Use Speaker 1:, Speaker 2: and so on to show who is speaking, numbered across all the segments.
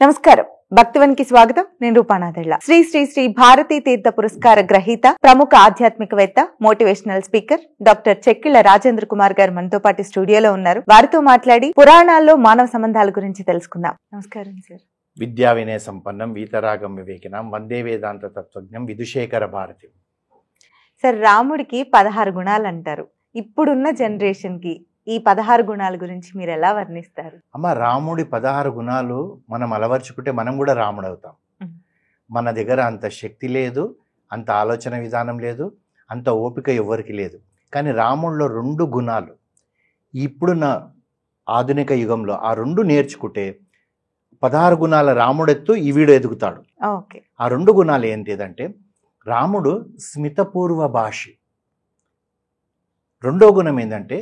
Speaker 1: నమస్కారం. భక్తివన్కి స్వాగతం. నేను రూపానాథళ్ళ. శ్రీ శ్రీ శ్రీ భారతీ తీర్థ పురస్కార గ్రహీత, ప్రముఖ ఆధ్యాత్మికవేత్త, motivational speaker doctor Chekkilla Rajendra Kumar గారు మనతో పాటు స్టూడియోలో ఉన్నారు. వారితో మాట్లాడి పురాణాల్లో మానవ సంబంధాల గురించి తెలుసుకుందాం. నమస్కారం సార్.
Speaker 2: విద్యా వినయ సంపన్నం వీతరాగం వివేకినం వందే వేదాంత తత్వజ్ఞం విదుషేఖర భారతి.
Speaker 1: సార్, రాముడికి 16 గుణాలు అంటారు. ఇప్పుడున్న జనరేషన్ కి ఈ 16 గుణాల గురించి మీరు ఎలా వర్ణిస్తారు?
Speaker 2: అమ్మ, రాముడి 16 గుణాలు మనం అలవర్చుకుంటే మనం కూడా రాముడు అవుతాం. మన దగ్గర అంత శక్తి లేదు, అంత ఆలోచన విధానం లేదు, అంత ఓపిక ఎవ్వరికి లేదు. కానీ రాముడిలో 2 గుణాలు ఇప్పుడున్న ఆధునిక యుగంలో ఆ 2 నేర్చుకుంటే 16 గుణాల రాముడెత్తు ఈ వీడు ఎదుగుతాడు. ఆ 2 గుణాలు ఏంటిదంటే, రాముడు స్మితపూర్వ భాషి. 2వ గుణం ఏంటంటే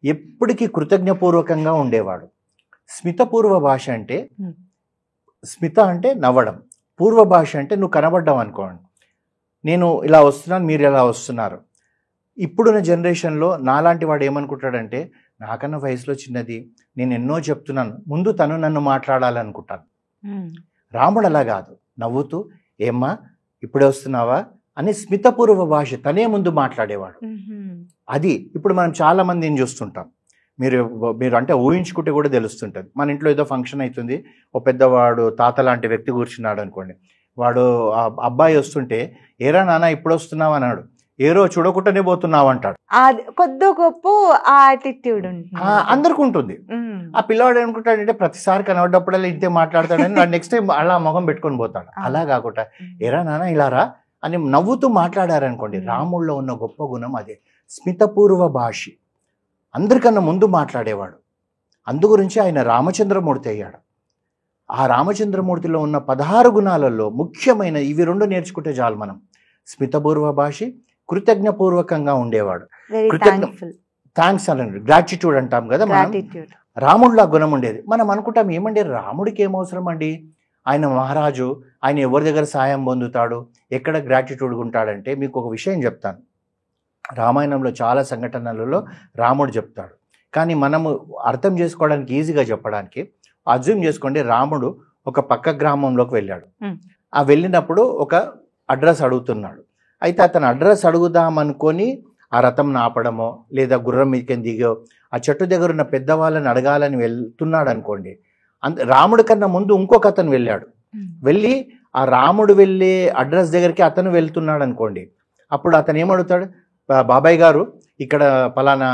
Speaker 2: ఎప్పటికీ కృతజ్ఞపూర్వకంగా ఉండేవాడు. స్మితపూర్వ భాష అంటే, స్మిత అంటే నవ్వడం, పూర్వ భాష అంటే నువ్వు కనబడ్డావు అనుకోండి, నేను ఇలా వస్తున్నాను, మీరు ఇలా వస్తున్నారు. ఇప్పుడున్న జనరేషన్లో నాలాంటి వాడు ఏమనుకుంటాడంటే, నాకన్నా వయసులో చిన్నది, నేను ఎన్నో చెప్తున్నాను, ముందు తను నన్ను మాట్లాడాలనుకుంటాను. రాముడు అలా కాదు, నవ్వుతూ ఏమ్మా ఇప్పుడే వస్తున్నావా అని స్మితపూర్వ భాష తనే ముందు మాట్లాడేవాడు. అది ఇప్పుడు మనం చాలా మందిని చూస్తుంటాం. మీరు అంటే ఊహించుకుంటే కూడా తెలుస్తుంటుంది. మన ఇంట్లో ఏదో ఫంక్షన్ అవుతుంది, ఓ పెద్దవాడు తాత లాంటి వ్యక్తి కూర్చున్నాడు అనుకోండి, వాడు అబ్బాయి వస్తుంటే ఏరా నాన్న ఇప్పుడు వస్తున్నావు అన్నాడు, ఏరో చూడకుండానే పోతున్నావు అంటాడు.
Speaker 1: కొద్ది గొప్ప యాటిట్యూడ్
Speaker 2: అందరికి ఉంటుంది. ఆ పిల్లవాడు ఏమనుకుంటాడంటే, ప్రతిసారి కనబడ్డప్పుడల్లా ఇంతే మాట్లాడతాడని నెక్స్ట్ టైం అలా మొహం పెట్టుకొని పోతాడు. అలా కాకుండా ఏరా నాన్న ఇలా రా అని నవ్వుతూ మాట్లాడారనుకోండి. రాముల్లో ఉన్న గొప్ప గుణం అదే, స్మితపూర్వ భాషి. అందరికన్నా ముందు మాట్లాడేవాడు. అందు గురించి ఆయన రామచంద్రమూర్తి అయ్యాడు. ఆ రామచంద్రమూర్తిలో ఉన్న 16 గుణాలలో ముఖ్యమైన ఇవి 2 నేర్చుకుంటే చాలు మనం. స్మితపూర్వ భాషి, కృతజ్ఞపూర్వకంగా ఉండేవాడు. థ్యాంక్స్ అనండి, గ్రాటిట్యూడ్ అంటాం కదా మనం. రాముడిలో గుణం ఉండేది. మనం అనుకుంటాం, ఏమండి రాముడికి ఏం అవసరం అండి, ఆయన మహారాజు, ఆయన ఎవరి దగ్గర సాయం పొందుతాడు, ఎక్కడ గ్రాటిట్యూడ్ ఉంటాడంటే, మీకు ఒక విషయం చెప్తాను. రామాయణంలో చాలా సంఘటనలలో రాముడు చెప్తాడు, కానీ మనము అర్థం చేసుకోవడానికి ఈజీగా చెప్పడానికి అజ్యూమ్ చేసుకోండి. రాముడు ఒక పక్క గ్రామంలోకి వెళ్ళాడు. ఆ వెళ్ళినప్పుడు ఒక అడ్రస్ అడుగుతున్నాడు. అయితే అతను అడ్రస్ అడుగుదామనుకొని ఆ రథం ఆపడమో లేదా గుర్రం మీదకి దిగో ఆ చెట్టు దగ్గర ఉన్న పెద్దవాళ్ళని అడగాలని వెళ్తున్నాడు అనుకోండి. రాముడి కన్నా ముందు ఇంకొక అతను వెళ్ళాడు. వెళ్ళి ఆ రాముడు వెళ్ళే అడ్రస్ దగ్గరికి అతను వెళ్తున్నాడు అనుకోండి. అప్పుడు అతను ఏమడుగుతాడు, బాబాయ్ గారు ఇక్కడ పలానా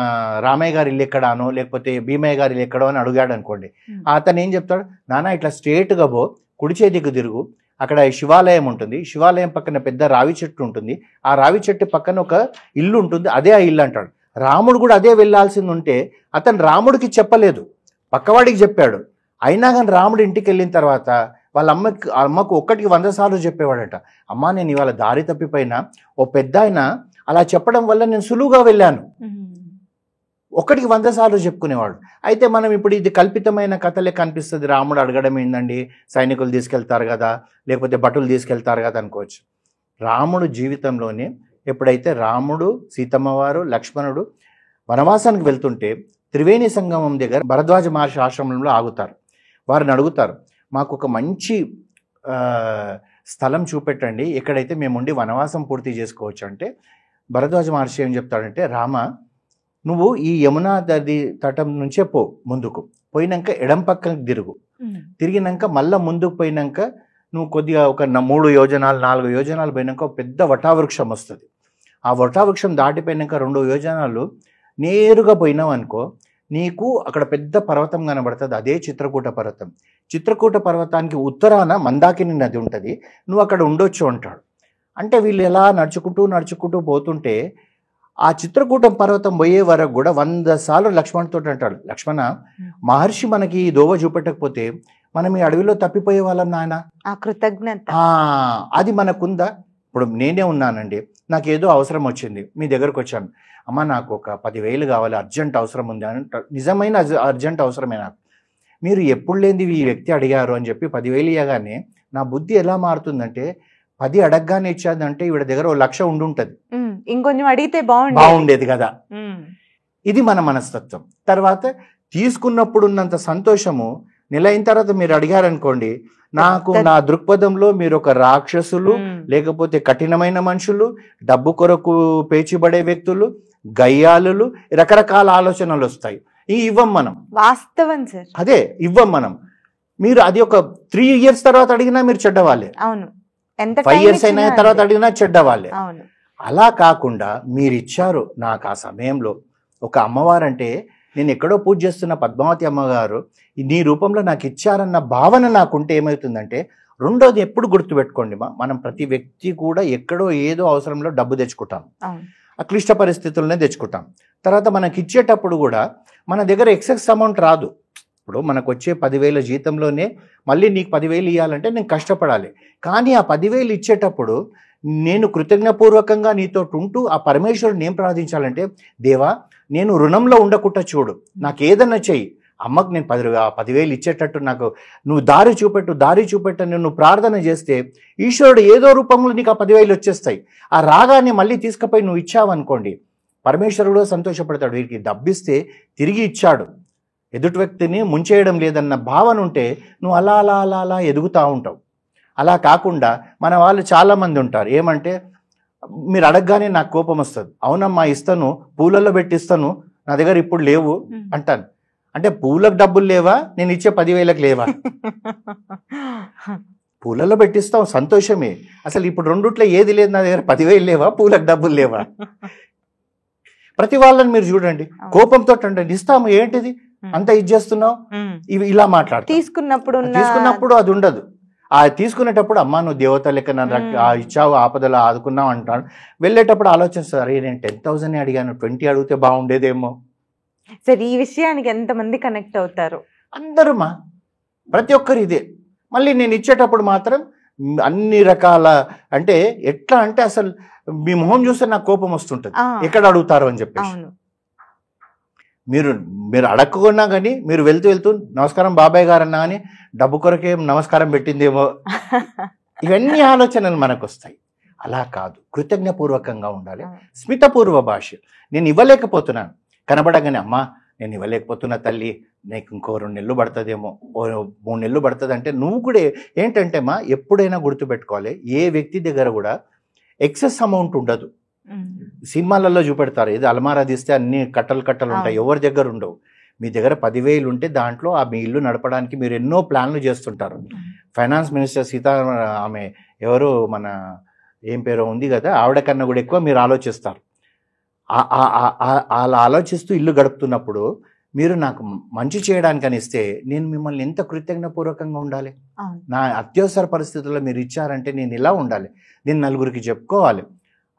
Speaker 2: రామయ్య గారి ఇల్లు ఎక్కడానో లేకపోతే భీమయ్య గారి ఇల్లు ఎక్కడో అని అడిగాడు అనుకోండి. అతను ఏం చెప్తాడు, నాన్న ఇట్లా స్ట్రేట్గా పో, కుడి చేతికి తిరుగు, అక్కడ శివాలయం ఉంటుంది, శివాలయం పక్కన పెద్ద రావి చెట్టు ఉంటుంది, ఆ రావి చెట్టు పక్కన ఒక ఇల్లు ఉంటుంది, అదే ఆ ఇల్లు అంటాడు. రాముడు కూడా అదే వెళ్ళాల్సింది ఉంటే అతను రాముడికి చెప్పలేదు, పక్కవాడికి చెప్పాడు. అయినా కానీ రాముడు ఇంటికి వెళ్ళిన తర్వాత వాళ్ళ అమ్మకు 100 సార్లు చెప్పేవాడట, అమ్మా నేను ఇవాళ దారి తప్పిపోయినా, ఓ పెద్ద ఆయన అలా చెప్పడం వల్ల నేను సులువుగా వెళ్ళాను. 100 సార్లు చెప్పుకునేవాడు. అయితే మనం ఇప్పుడు ఇది కల్పితమైన కథలే కనిపిస్తుంది. రాముడు అడగడం ఏందండి, సైనికులు తీసుకెళ్తారు కదా, లేకపోతే భటులు తీసుకెళ్తారు కదా అనుకోవచ్చు. రాముడు జీవితంలోనే ఎప్పుడైతే రాముడు, సీతమ్మ వారు, లక్ష్మణుడు వనవాసానికి వెళ్తుంటే త్రివేణి సంగమం దగ్గర భరద్వాజ మహర్షి ఆశ్రమంలో ఆగుతారు. వారిని అడుగుతారు, మాకు ఒక మంచి స్థలం చూపెట్టండి, ఎక్కడైతే మేము ఉండి వనవాసం పూర్తి చేసుకోవచ్చు. అంటే భరద్వాజ మహర్షి ఏం చెప్తాడంటే, రామ నువ్వు ఈ యమునా నది తటం నుంచే పో, ముందుకు పోయినాక ఎడం పక్కకి తిరిగినాక మళ్ళీ ముందుకు పోయినాక నువ్వు కొద్దిగా ఒక 3 యోజనాలు 4 యోజనాలు పోయినాక ఒక పెద్ద వటావృక్షం వస్తుంది. ఆ వటావృక్షం దాటిపోయినాక 2 యోజనాలు నేరుగా పోయినావు అనుకో, నీకు అక్కడ పెద్ద పర్వతం కనబడుతుంది, అదే చిత్రకూట పర్వతం. చిత్రకూట పర్వతానికి ఉత్తరాన మందాకిని నది ఉంటుంది, నువ్వు అక్కడ ఉండొచ్చు అంటాడు. అంటే వీళ్ళు ఎలా నడుచుకుంటూ పోతుంటే ఆ చిత్రకూటం పర్వతం పోయే వరకు కూడా 100 సార్లు లక్ష్మణ్తో అంటాడు, లక్ష్మణ మహర్షి మనకి ఈ దోవ చూపెట్టకపోతే మనం ఈ అడవిలో తప్పిపోయే వాళ్ళం నాయన.
Speaker 1: ఆ కృతజ్ఞత
Speaker 2: అది మనకుందా? ఇప్పుడు నేనే ఉన్నానండి, నాకు ఏదో అవసరం వచ్చింది, మీ దగ్గరకు వచ్చాను, అమ్మ నాకు ఒక 10,000 కావాలి, అర్జెంట్ అవసరం ఉంది అని. నిజమైన అర్జెంట్ అవసరమే నాకు. మీరు ఎప్పుడు లేనిది ఈ వ్యక్తి అడిగారు అని చెప్పి 10,000 ఇవ్వగానే నా బుద్ధి ఎలా మారుతుందంటే, 10 అడగగానే ఇచ్చేదంటే ఈవిడ దగ్గర 1,00,000 ఉండుంటది,
Speaker 1: ఇంకొంచెం అడిగితే
Speaker 2: బాగుండేది కదా. ఇది మన మనస్తత్వం. తర్వాత తీసుకున్నప్పుడు ఉన్నంత సంతోషము నెల అయిన తర్వాత మీరు అడిగారనుకోండి, నాకు నా దృక్పథంలో మీరు ఒక రాక్షసులు, లేకపోతే కఠినమైన మనుషులు, డబ్బు కొరకు పేచిబడే వ్యక్తులు, గయ్యాలు, రకరకాల ఆలోచనలు వస్తాయి. ఇవ్వం మనం.
Speaker 1: వాస్తవం సార్.
Speaker 2: అదే ఇవ్వం మనం. మీరు అది ఒక 3 years తర్వాత అడిగినా మీరు చెడ్డవాళ్ళే.
Speaker 1: అవును.
Speaker 2: 5 years అయిన తర్వాత అడిగినా చెడ్డవాళ్ళే.
Speaker 1: అవును.
Speaker 2: అలా కాకుండా మీరు ఇచ్చారు నాకు ఆ సమయంలో. ఒక అమ్మవారంటే నేను ఎక్కడో పూజ చేస్తున్న పద్మావతి అమ్మగారు నీ రూపంలో నాకు ఇచ్చారన్న భావన నాకుంటే ఏమవుతుందంటే, రెండోది ఎప్పుడు గుర్తుపెట్టుకోండి మనం ప్రతి వ్యక్తి కూడా ఎక్కడో ఏదో అవసరంలో డబ్బు తెచ్చుకుంటాం, ఆ క్లిష్ట పరిస్థితులనే తెచ్చుకుంటాం. తర్వాత మనకి ఇచ్చేటప్పుడు కూడా మన దగ్గర ఎక్సెస్ అమౌంట్ రాదు. ఇప్పుడు మనకు వచ్చే 10,000 జీతంలోనే మళ్ళీ నీకు 10,000 ఇవ్వాలంటే నేను కష్టపడాలి. కానీ ఆ 10,000 ఇచ్చేటప్పుడు నేను కృతజ్ఞపూర్వకంగా నీతో ఉంటూ ఆ పరమేశ్వరుని ఏం ప్రార్థించాలంటే, దేవా నేను రుణంలో ఉండకుండా చూడు, నాకు ఏదన్నా చెయ్యి, అమ్మకు నేను 10,000 ఇచ్చేటట్టు నాకు నువ్వు దారి చూపెట్టు నువ్వు ప్రార్థన చేస్తే ఈశ్వరుడు ఏదో రూపంలో నీకు ఆ 10,000 వచ్చేస్తాయి. ఆ రాగాన్ని మళ్ళీ తీసుకుపోయి నువ్వు ఇచ్చావనుకోండి, పరమేశ్వరుడు సంతోషపడతాడు. వీరికి డబ్బిస్తే తిరిగి ఇచ్చాడు, ఎదుటి వ్యక్తిని ముంచేయడం లేదన్న భావన ఉంటే నువ్వు అలా అలా అలా అలా ఎదుగుతూ ఉంటావు. అలా కాకుండా మన వాళ్ళు చాలామంది ఉంటారు, ఏమంటే మీరు అడగగానే నాకు కోపం వస్తుంది, అవునమ్మా ఇస్తాను, పూలలో పెట్టిస్తాను, నా దగ్గర ఇప్పుడు లేవు అంటాను. అంటే పూలకు డబ్బులు లేవా, నేను ఇచ్చే 10,000కి లేవా? పూలలో పెట్టిస్తాం సంతోషమే, అసలు ఇప్పుడు రెండుట్లో ఏది లేదు, నా దగ్గర 10,000 లేవా, పూలకు డబ్బులు లేవా? ప్రతి వాళ్ళని మీరు చూడండి, కోపంతో అండి ఇస్తాము, ఏంటిది అంత ఇచ్చేస్తున్నావు, ఇవి ఇలా మాట్లాడతారు. తీసుకున్నప్పుడు అది ఉండదు. ఆ తీసుకునేటప్పుడు అమ్మా నువ్వు దేవత లెక్క నన్ను ఇచ్చావు, ఆపదలు ఆదుకున్నావు అంటాను. వెళ్ళేటప్పుడు ఆలోచిస్తారు, అరే నేను 10,000 అడిగాను, 20 అడిగితే బాగుండేదేమో.
Speaker 1: సరే, ఈ విషయానికి ఎంతమంది కనెక్ట్ అవుతారు?
Speaker 2: అందరూమా, ప్రతి ఒక్కరు ఇదే. మళ్ళీ నేను ఇచ్చేటప్పుడు మాత్రం అన్ని రకాల, అంటే ఎట్లా అంటే అసలు మీ మొహం చూస్తే నాకు కోపం వస్తుంటుంది, ఎక్కడ అడుగుతారు అని చెప్పేసి. మీరు అడగకున్నా కానీ మీరు వెళ్తూ నమస్కారం బాబాయ్ గారు అన్నా కానీ డబ్బు కొరకే నమస్కారం పెట్టిందేమో, ఇవన్నీ ఆలోచనలు మనకు వస్తాయి. అలా కాదు, కృతజ్ఞపూర్వకంగా ఉండాలి. స్మితపూర్వ భాష. నేను ఇవ్వలేకపోతున్నాను, కనబడగానే అమ్మా నేను ఇవ్వలేకపోతున్నా తల్లి, నీకు ఇంకో 2 నెలలు పడుతుందేమో, 3 నెలలు పడుతుంది అంటే నువ్వు కూడా ఏంటంటే మా ఎప్పుడైనా గుర్తుపెట్టుకోవాలి, ఏ వ్యక్తి దగ్గర కూడా ఎక్సెస్ అమౌంట్ ఉండదు. సినిమాలలో చూపెడతారు, ఇది అల్మారా తీస్తే అన్ని కట్టలు ఉంటాయి, ఎవరి దగ్గర ఉండవు. మీ దగ్గర 10,000 ఉంటే దాంట్లో మీ ఇల్లు నడపడానికి మీరు ఎన్నో ప్లాన్లు చేస్తుంటారు. ఫైనాన్స్ మినిస్టర్ ఆమె ఎవరు మన ఏం పేరో ఉంది కదా, ఆవిడ కన్నా కూడా ఎక్కువ మీరు ఆలోచిస్తారు. అలా ఆలోచిస్తూ ఇల్లు గడుపుతున్నప్పుడు మీరు నాకు మంచి చేయడానికని ఇస్తే నేను మిమ్మల్ని ఎంత కృతజ్ఞపూర్వకంగా ఉండాలి. నా అత్యవసర పరిస్థితుల్లో మీరు ఇచ్చారంటే నేను ఇలా ఉండాలి, నేను నలుగురికి చెప్పుకోవాలి,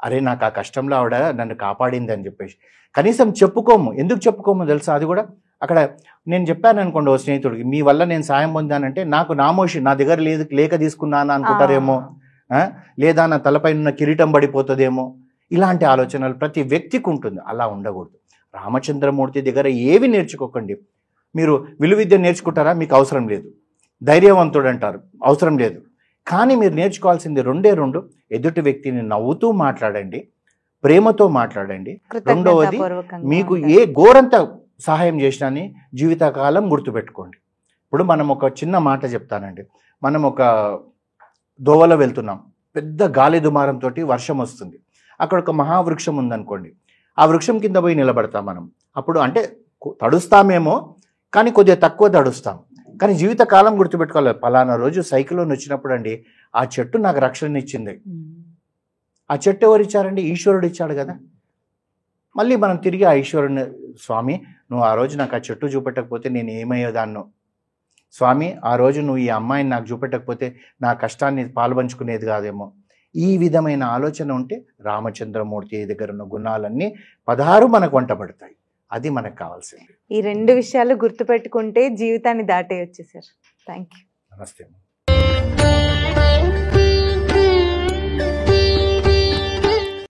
Speaker 2: అరే నాకు ఆ కష్టంలో ఆవిడ నన్ను కాపాడింది అని చెప్పేసి. కనీసం చెప్పుకోము. ఎందుకు చెప్పుకోము తెలుసా? అది కూడా అక్కడ నేను చెప్పాను అనుకోండి ఓ స్నేహితుడికి, మీ వల్ల నేను సాయం పొందానంటే నాకు నామోషి, నా దగ్గర లేక తీసుకున్నాను అనుకుంటారేమో, లేదా నా తలపైన ఉన్న కిరీటం పడిపోతుందేమో, ఇలాంటి ఆలోచనలు ప్రతి వ్యక్తికి ఉంటుంది. అలా ఉండకూడదు. రామచంద్రమూర్తి దగ్గర ఏవి నేర్చుకోకండి. మీరు విలువిద్య నేర్చుకుంటారా? మీకు అవసరం లేదు. ధైర్యవంతుడు అంటారు, అవసరం లేదు. కానీ మీరు నేర్చుకోవాల్సింది 2 ఎదుటి వ్యక్తిని నవ్వుతూ మాట్లాడండి, ప్రేమతో మాట్లాడండి. రెండవది, మీకు ఏ ఘోరంత సహాయం చేసినాని జీవితకాలం గుర్తుపెట్టుకోండి. ఇప్పుడు మనం ఒక చిన్న మాట చెప్తానండి. మనం ఒక దోవలో వెళ్తున్నాం, పెద్ద గాలి దుమారంతో వర్షం వస్తుంది. అక్కడ ఒక మహావృక్షం ఉందనుకోండి, ఆ వృక్షం కింద పోయి నిలబడతాం మనం. అప్పుడు అంటే తడుస్తామేమో, కానీ కొద్దిగా తక్కువ తడుస్తాం. కానీ జీవితకాలం గుర్తుపెట్టుకోవాలి, పలానా రోజు సైకిల్లోని వచ్చినప్పుడు అండి ఆ చెట్టు నాకు రక్షణ ఇచ్చింది. ఆ చెట్టు ఎవరు ఇచ్చారండి? ఈశ్వరుడు ఇచ్చాడు కదా. మళ్ళీ మనం తిరిగి ఆ ఈశ్వరుని, స్వామి నువ్వు ఆ రోజు నాకు ఆ చెట్టు చూపెట్టకపోతే నేను ఏమయ్యేదాన్నో, స్వామి ఆ రోజు నువ్వు ఈ అమ్మాయిని నాకు చూపెట్టకపోతే నా కష్టాన్ని పాల్పంచుకునేది కాదేమో. ఈ విధమైన ఆలోచన ఉంటే రామచంద్రమూర్తి దగ్గర ఉన్న గుణాలన్నీ 16 మనకు వంటబడతాయి. అది మనకు కావాల్సింది.
Speaker 1: ఈ 2 విషయాలు గుర్తుపెట్టుకుంటే జీవితాన్ని దాటేయచ్చు సార్. Thank you.
Speaker 2: నమస్తే.